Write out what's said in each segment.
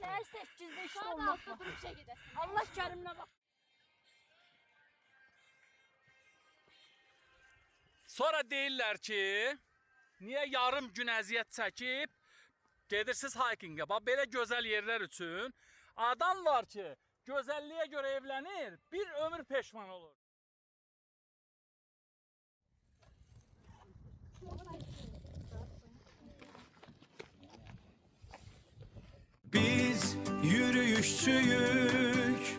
Səhər 8-də işdə olmaq var. Allah kəriminə bax. Sonra deyirlər ki, niyə yarım gün əziyyət çəkib gedirsiniz hikingə? Bax belə gözəl yerlər üçün adam var ki, gözəlliyə görə evlənir, bir ömür peşman olur. Biz yürüyüşçüyük,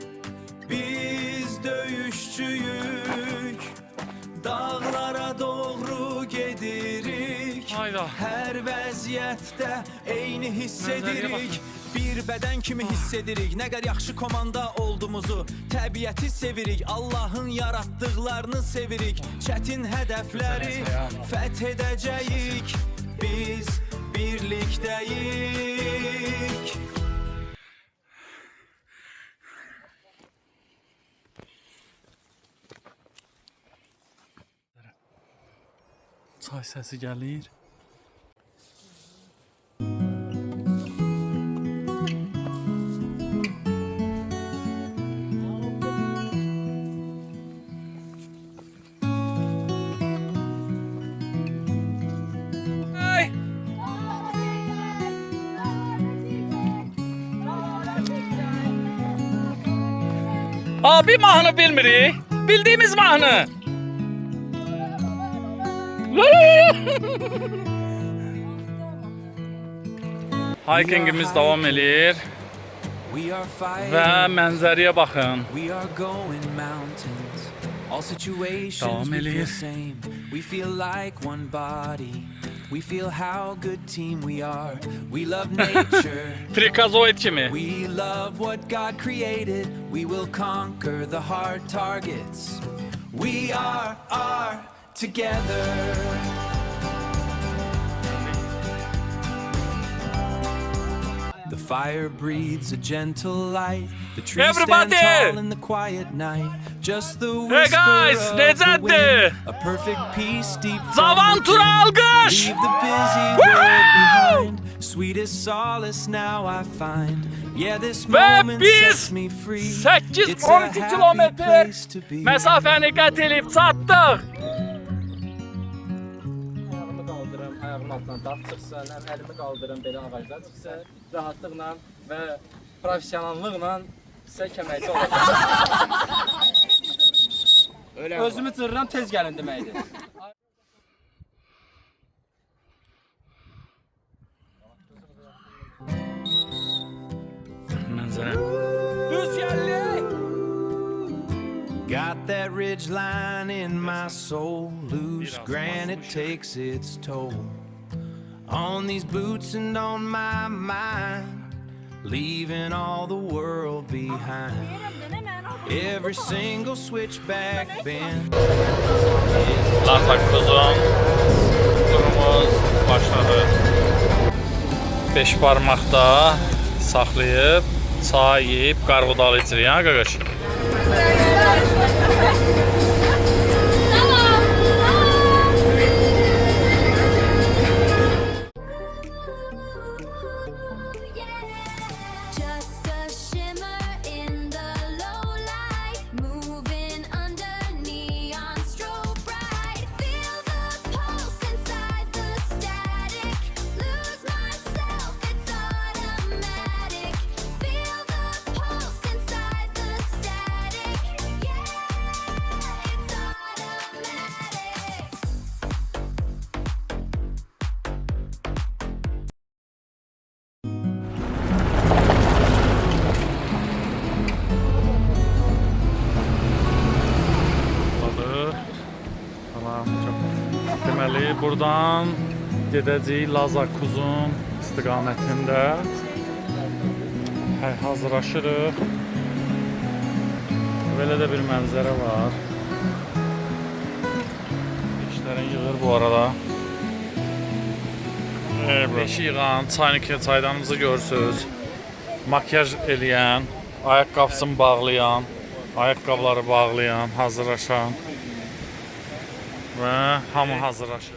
biz döyüşçüyük. Dağlara doğru gedirik. Hayda. Her vəziyyətdə eyni hiss edirik. Bir bədən kimi hiss edirik. Nə qədər yaxşı komanda olduğumuzu, təbiəti sevirik. Allahın yaratdıqlarını sevirik. Çətin hədəfləri fəth edəcəyik. Biz birlikdəyik. Çay səsi gəlir. Hey! Abi mahnı bilmirik. Bildiğimiz mahnı. Hikingimiz devam edir və mənzərəyə baxın. Devam edir. Frikazoid kimi. We love what God created. We will conquer the hard targets. We are together. The fire breathes a gentle light. The trees Everybody! stand tall in the quiet night. Just the whisper guys, of let's the at wind. the- A perfect peace deep from Zavantura within. alkış! Leave the busy world behind. Sweetest solace now I find. Yeah, this Ve moment biz sets me free. 8-12 It's a happy kilometre place to be. mesafəni qət edib çatdıq. Ayağımı qaldırım, ayağımın altından dağ çıxsın, həm əlimi qaldırım, belə ağaclar çıxsa, rahatlıqla və professionallıqla sizə köməkçi olacaq. Özümü çırıram, tez gəlin deməkdir. Mənzərə. Düz gəldik. Got that ridge line in my soul. Loose granite takes its toll on these boots and on my mind, leaving all the world behind. Every single switchback bend. Lazak kuzum. Turumuz başladı. 5 parmaqda saxlayıb, çay yeyib, qarğıdalı içirik, ha qaqaş? Just a shimmer in the low light, moving under neon strobe bright. Feel the pulse inside the static. Lose myself, it's automatic. Feel the pulse inside the static. Yeah, it's automatic. Tamam, çok. Deməli, buradan gedəcəyik Lazakuzun istiqamətində. Hazırlaşırıq. Belə də bir mənzərə var. İşlərin yığır bu arada. Beş yığan, çaydanımızı görürsünüz. Makyaj eləyən, ayaqqabısını bağlayan, ayaqqabıları bağlayan, hazırlaşan və hamı hazırlaşır.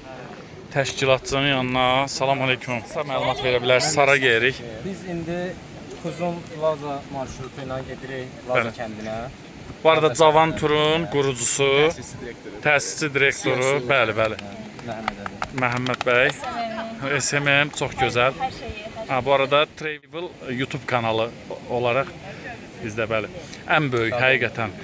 Təşkilatçının yanına salam aleyküm. Məlumat verə bilərsiniz. Sara geyirik. Biz indi Kuzun Laza marşrutu ilə gedirik Laza Bəli. kəndinə. Bu arada Cavan Turun qurucusu, təsisçi direktoru, bəli, bəli. Məhəmməd Əli. Məhəmməd bəy. SMM çox gözəl. Ha, bu arada Travel YouTube kanalı olaraq bizdə bəli. Ən böyük həqiqətən.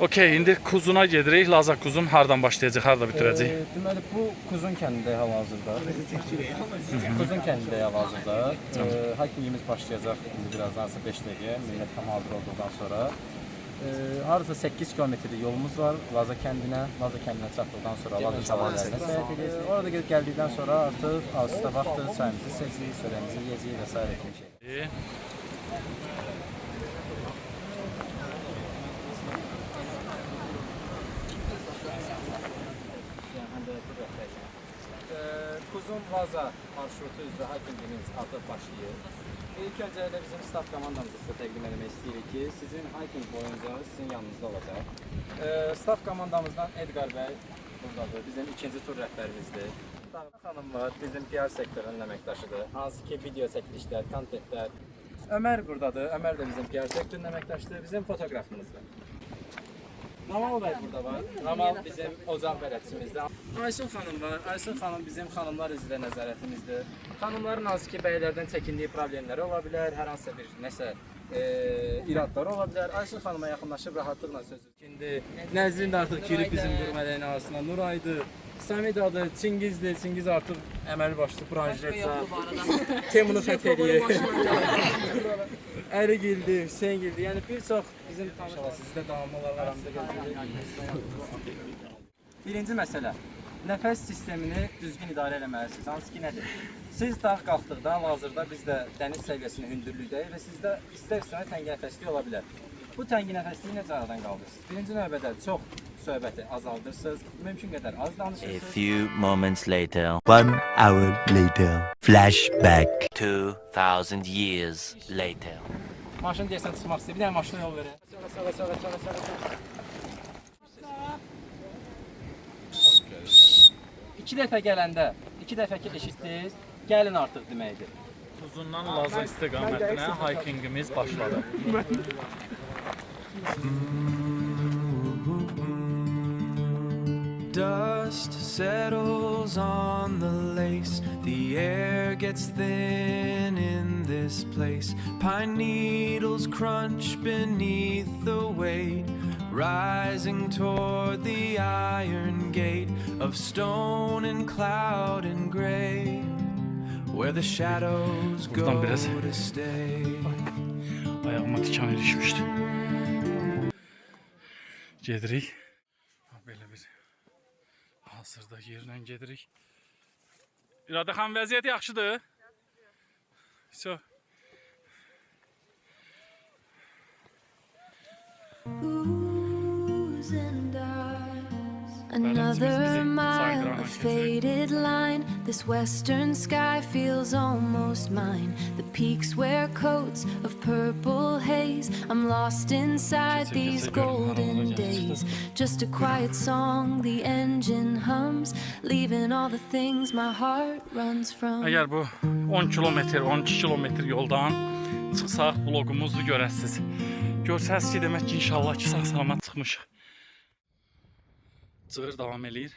Okey, indi Kuzuna gedirik. Laza Kuzun hardan başlayacaq, harda bitirəcək? Deməli bu Kuzun kəndindəyik hal-hazırda. Kuzun kəndindəyik hal-hazırda. Hakimiyimiz başlayacaq indi birazdan 5 dəqiqə millət tam hazır olduqdan sonra. Hardasa 8 kilometrlik yolumuz var Laza kəndinə. Laza kəndinə çatdıqdan sonra Laza şəlalərinə səyahət edəcəyik. Orada gedib gəldikdən sonra artıq asudə vaxtı çayımızı seçirik, çörəyimizi yeyəcəyik və s. kimi şey. Kuzun Laza marşrutu üzrə hakimiyimiz artıq başlayır. İlk öncə də bizim staff komandamızı sizə təqdim etmək istəyirik ki, sizin hiking boyunca sizin yanınızda olacaq. Staff komandamızdan Edgar bəy buradadır, bizim ikinci tur rəhbərimizdir. Dağlı xanım var, bizim PR sektorunun əməkdaşıdır. Hansı ki video çəkilişlər, kontentlər. Ömər buradadır, Ömər də bizim PR sektorunun əməkdaşıdır, bizim fotoqrafımızdır. Ramal bəy burada var. Ramal bizim ocaq bələdçimizdir. Aysun xanım var. Aysun xanım bizim xanımlar üzrə nəzarətimizdir. Xanımların hansı ki bəylərdən çəkindiyi problemləri ola bilər, hər hansısa bir nəsə iradları ola bilər. Aysun xanıma yaxınlaşıb rahatlıqla söz verdi. Nəzrin də artıq girib bizim qurma əleyhinə arasına. Nuraydı, Samid adı, Çingizdir. Çingiz artıq əməli başlı branjletsə. Temunu fəth eləyir. Əri girdi, Hüseyin girdi. Yəni bir çox bizim tanışlar sizdə davamlı olaraq aramızda gözləyirik. Birinci məsələ. Nəfəs sistemini düzgün idarə etməlisiniz. Hansı ki nədir? Siz dağ qalxdıqda hazırda biz də dəniz səviyyəsinin hündürlükdəyik və sizdə istər-istəmə təngi nəfəslik ola bilər. Bu təngi nəfəsliyi necə aradan qaldırırsınız? Birinci növbədə çox söhbəti azaldırsınız, mümkün qədər az A danışırsınız. few moments later. 1 hour later. Flashback. 2000 years later. Maşın deyəsən çıxmaq istəyir. Bir dənə maşına yol verək. Çağa. İki dəfə gələndə, iki dəfə ki eşitdiniz, gəlin artıq deməkdir. Kuzundan Laza istiqamətinə hikingimiz başladı. Dust settles on the lace. The air gets thin in this place. Pine needles crunch beneath the weight, rising toward the iron gate of stone and cloud and gray, where the shadows go Buradan biraz. to stay. Ayağıma tikan ilişmişdi. Gedirik. Belə bir hazırda yerlə gedirik. İradə xan vəziyyət yaxşıdır. So. Oohs and ahs. Balance Another bizi mile saydıran of herkese. faded line. This western sky feels almost mine. The peaks wear coats of purple haze. I'm lost inside these golden days. Just a quiet song the engine hums, leaving all the things my heart runs from. Əgər bu 10 kilometr, 12 kilometr yoldan çıxsaq vloqumuzu görəsiniz. Görsəz ki, demək ki, inşallah ki, sağ-salamat çıxmışıq. Cığır davam eləyir,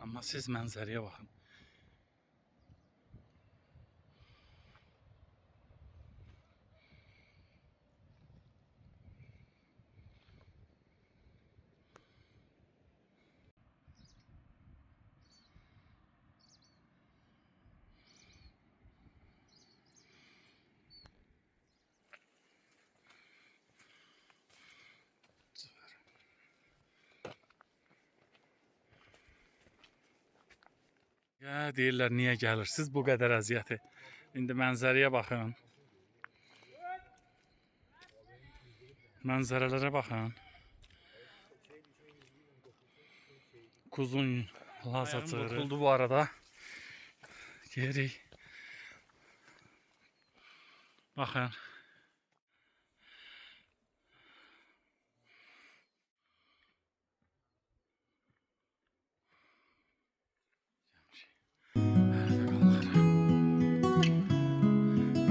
amma siz mənzərəyə baxın. Ya deyirlər niyə gəlirsiniz bu qədər əziyyəti. İndi mənzərəyə baxın. Mənzərələrə baxın. Kuzun Laza cığırı. Qurtuldu bu arada. Geri. Baxın.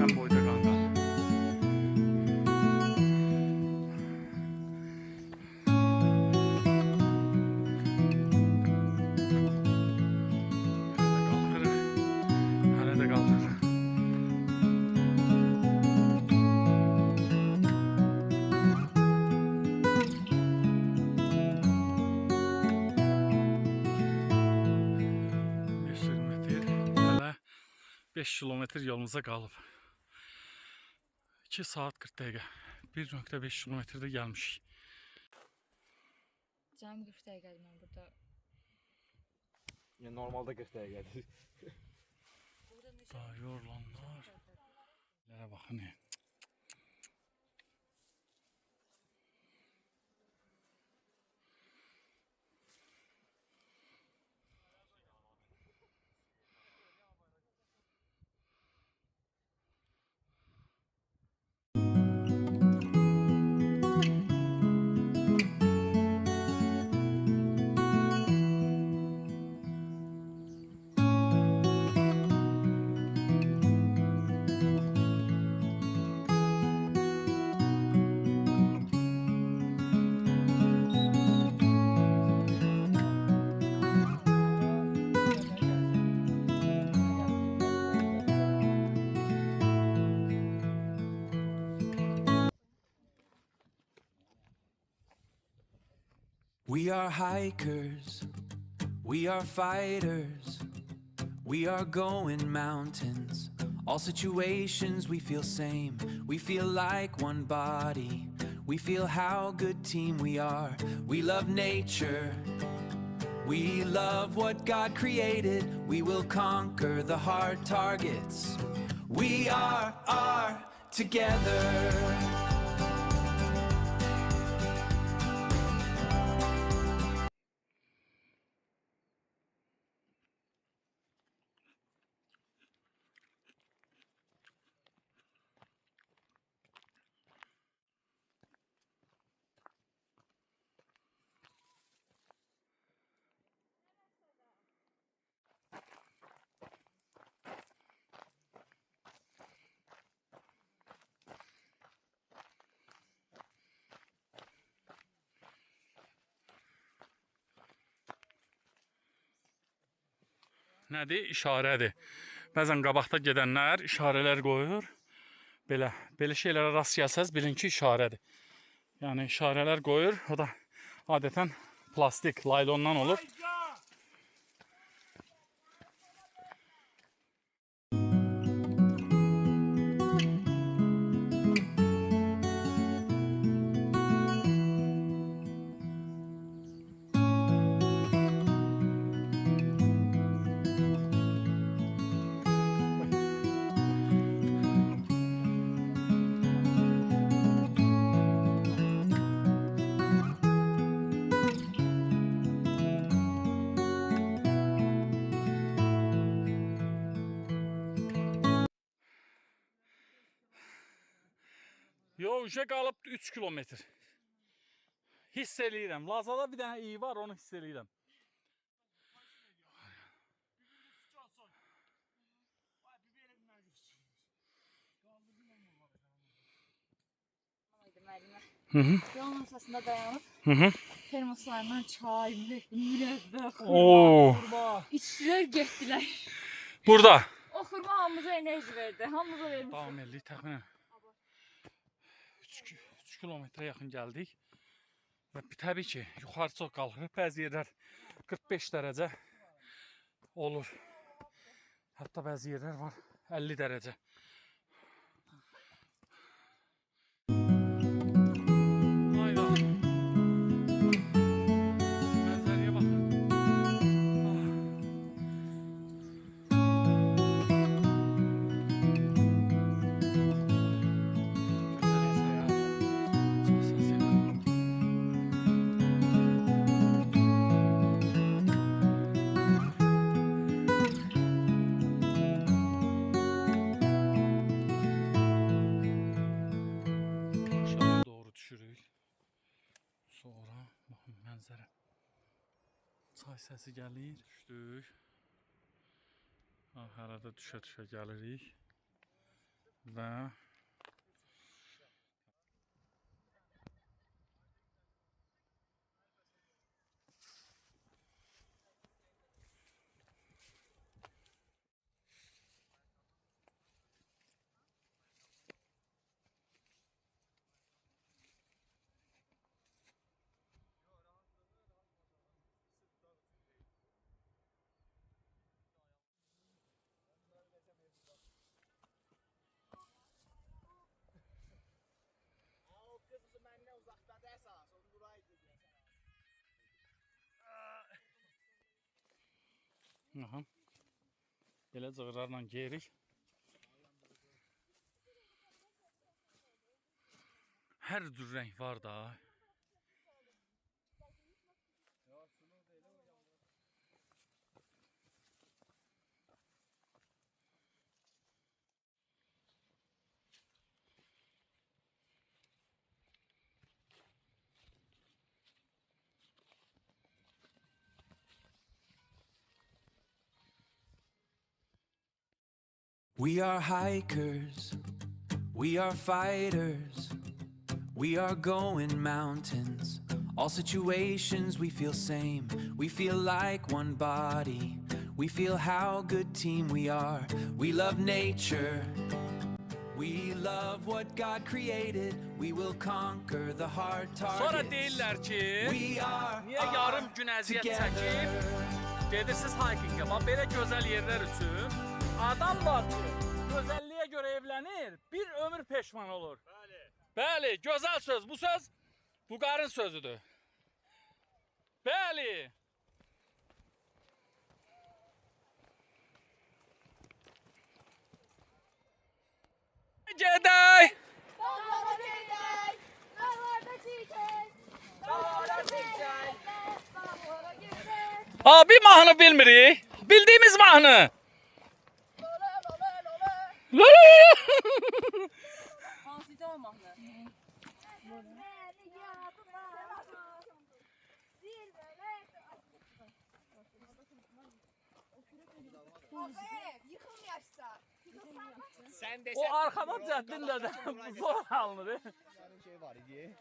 Mən boyda qanqal. 5 kilometr yolumuza qalıb. 2 saat 40 dəqiqə. 1.5 kilometrdə gəlmişik. Cəm 40 dəqiqədir mən burada. Yəni normalda 40 dəqiqədir. Da yorulanlar. Lərə baxın. We are hikers, we are fighters, we are going mountains. All situations we feel same, we feel like one body. We feel how good team we are. We love nature, we love what God created. We will conquer the hard targets. We are together. Nədir? İşarədir. Bəzən qabaqda gedənlər işarələr qoyur. Belə şeylərə rast gəlsəz bilin ki, işarədir. Yəni işarələr qoyur. O da adətən plastik, laylondan olur. Yox, qalıb 3 kilometr. Hiss eləyirəm. Lazada bir dənə iyi var, onu hiss eləyirəm. Yolun ortasında dayanıb. Termoslarından çay, mürəbbə, Oo. xurma. İçdilər, getdilər. Burada. O xurma hamımıza enerji verdi. Hamımıza vermiş. Davam eləyik təxminən. 3 kilometrə yaxın gəldik. Və təbii ki, yuxarı çox qalxırıq. Bəzi yerlər 45 dərəcə olur. Hətta bəzi yerlər var 50 dərəcə. Hayda. Mənzərəyə baxın. Aşağıya doğru düşürük. Sonra baxın mənzərə. Çay səsi gəlir. Düşdük. Hələ də düşə-düşə gəlirik. Və Aha. Belə cığırlarla geyirik. Hər cür rəng var da. We are hikers, we are fighters, we are going mountains. All situations we feel same, we feel like one body. We feel how good team we are. We love nature, we love what God created. We will conquer the hard Sonra targets. deyirlər ki, We are niyə yarım gün əziyyət çəkib gedirsiniz hikingə? Bax belə gözəl yerlər üçün adam var ki, gözəlliyə görə evlənir, bir ömür peşman olur. Bəli. Bəli, gözəl söz. Bu söz Buqarın sözüdür. Bəli. Gedək. Dağlara gidək, dağlarda çiçək, dağlara çiçək, dağlara gidək. Abi mahnı bilmirik. Bildiğimiz mahnı. Lola lola lola. Hansı da mahnı? Yıkılmayacsa. O arkada cəddində də zor alınır. Şey var idi.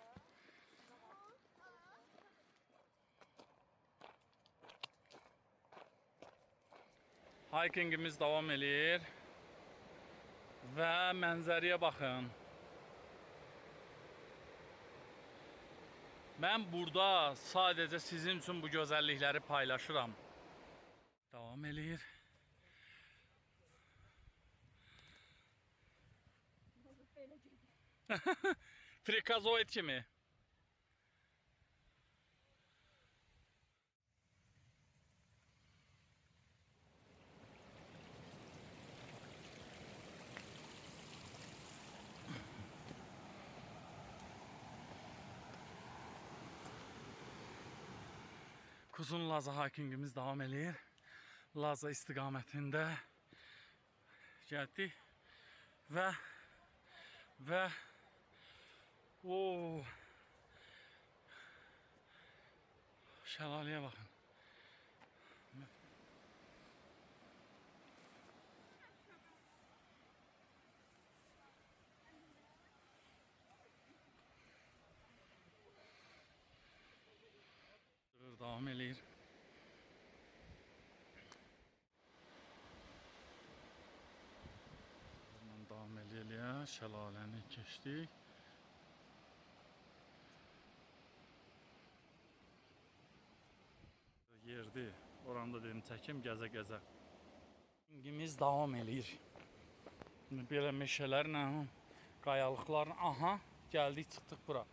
Hikingimiz davam edir. Və mənzərəyə baxın. Mən burada sadəcə sizin üçün bu gözəllikləri paylaşıram. Davam edir. Frikazoid kimi. Kuzun Laza hikingimiz davam edir. Laza istiqamətində gəldik və şəlaləyə baxın. Davam edir. Davam edir, şəlaləni keçdik. Yerdi, oranda dedim çəkim gəzə-gəzə. İngimiz davam edir. Belə meşələrlə, qayalıqlarla, aha, gəldik, çıxdıq bura.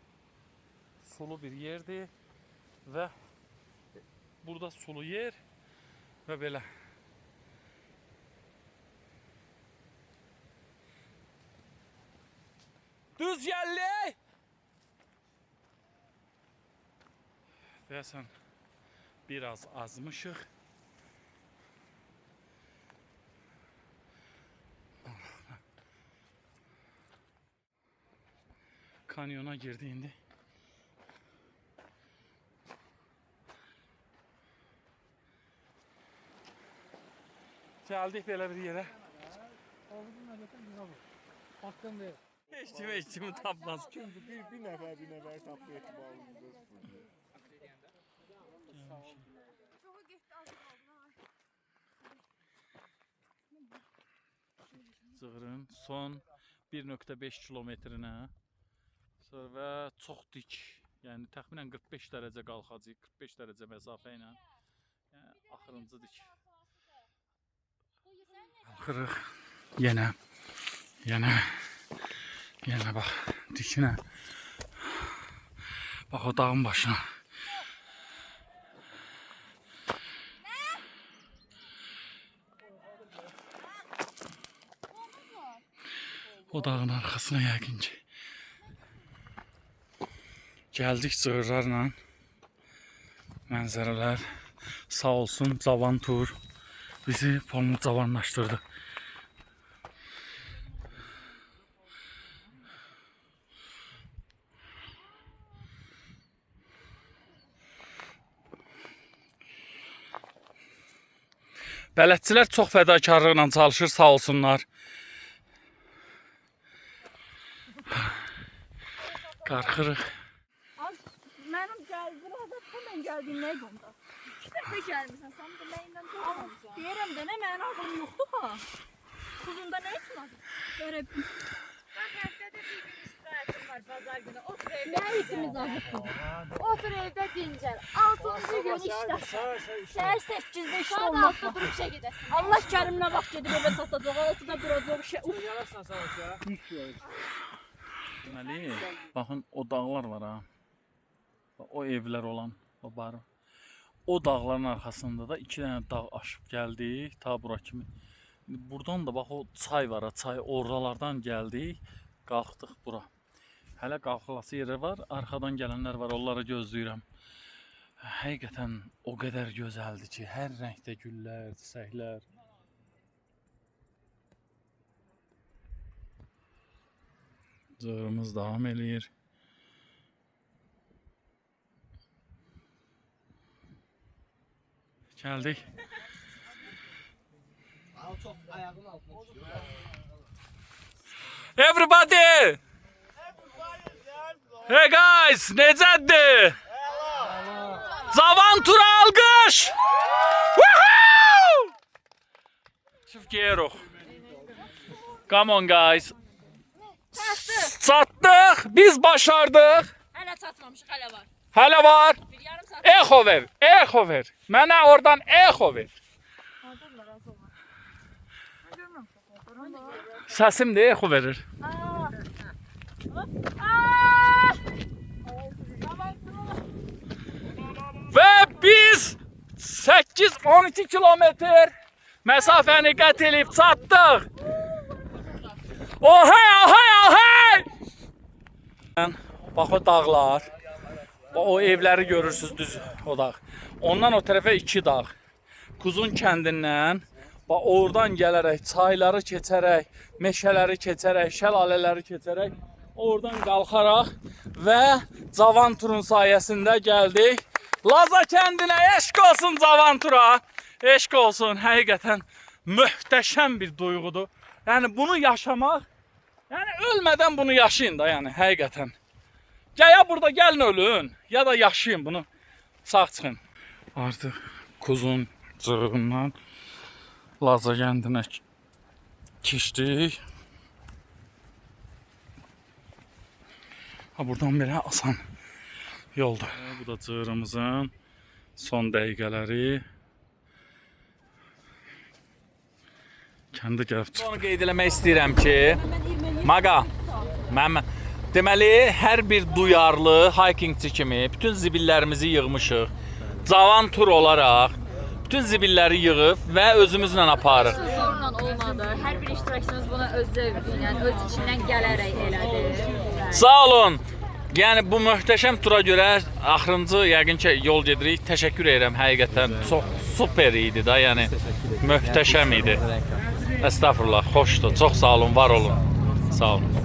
Sulu bir yerdir və burada sulu yer və belə. Düz gəldik. Deyəsən biraz azmışıq. Kanyona girdi indi. Gəldik belə bir yerə. Heç kimi tapmaz. Bir nəfər tapma ehtimalımız sıfırdır. Cığırın son 1.5 kilometrinə və çox dik, yəni təxminən 45 dərəcə qalxacaq, 45 dərəcə məsafə ilə, yəni axırıncı dik. Qalxırıq, yenə bax, dikinə. Bax o dağın başına. O dağın arxasına yəqin ki. Gəldik cığırlarla. Mənzərələr sağ olsun Cavan Tur bizi formu cavanlaşdırdı. Bələdçilər çox fədakarlıqla çalışır, sağ olsunlar. Qarxırıq. Mənim burada mən gəldiyim nə qonda? İki dəfə gəlmisən, sən də məndən qorxmamısan. Deyirəm də nə, mənim ağlım yoxdur ha. Kuzunda nə etmədin? Görəb. Mən həftədə bir gün istirahətim var, bazar günü. Otur evdə. Nə itimiz azıqdır? Otur evdə dincəl. 6-cı gün işdə. Səhər 8-də işdə olmaq. Saat 6-da durub işə gedəsən. Allah kəriminə bax gedib evə çatacaq. 6-da duracaq işə. Yararsan sağ ol. Deməli, baxın o dağlar var ha. O evlər olan, o barı. O dağların arxasında da 2 dənə dağ aşıb gəldik, ta bura kimi. Buradan da bax o çay var, çay oralardan gəldik, qalxdıq bura. Hələ qalxılası yeri var, arxadan gələnlər var, onları gözləyirəm. Həqiqətən o qədər gözəldir ki, hər rəngdə güllər, çiçəklər. Cığırımız davam eləyir. Gəldik. Everybody! Hey guys, necədir? Cavan Tura alqış! Woohoo! Çift geyirik. Come on guys. Çatdıq, biz başardıq. Hələ çatmamışıq, hələ var. Hələ var. Bir yarım saat. Echo ver, echo ver. Mənə oradan echo ver. Səsim də echo verir. Və biz 8-12 kilometr məsafəni qət edib çatdıq. Ohay, ohay, ohay! Bax o dağlar. Bax o evləri görürsünüz düz o dağ. Ondan o tərəfə 2 dağ. Kuzun kəndindən bax oradan gələrək, çayları keçərək, meşələri keçərək, şəlalələri keçərək oradan qalxaraq və Cavan Turun sayəsində gəldik. Laza kəndinə eşq olsun Cavan Tura. Eşq olsun, həqiqətən möhtəşəm bir duyğudur. Yəni bunu yaşamaq, yəni ölmədən bunu yaşayın da, yəni həqiqətən. Ya burada gəlin ölün, ya da yaşayın bunu, sağ çıxın. Artıq Kuzun cığırından Laza kəndinə keçdik. Buradan belə asan yoldur. Bu da cığırımızın son dəqiqələri. Kəndi gəlib. Onu qeyd eləmək istəyirəm ki, Maqa, Məmmən, deməli, hər bir duyarlı hikingçi kimi bütün zibillərimizi yığmışıq. Cavan Tur olaraq bütün zibilləri yığıb və özümüzlə aparıq. Zorla olmadı. Hər bir iştirakçımız buna öz zövqü, yəni öz içindən gələrək elədi. Sağ olun. Yəni bu möhtəşəm tura görə axırıncı yəqin ki yol gedirik. Təşəkkür edirəm həqiqətən. Çox super idi da, yəni möhtəşəm idi. Estağfurullah, xoşdur. Çox sağ olun, var olun. Sağ olun.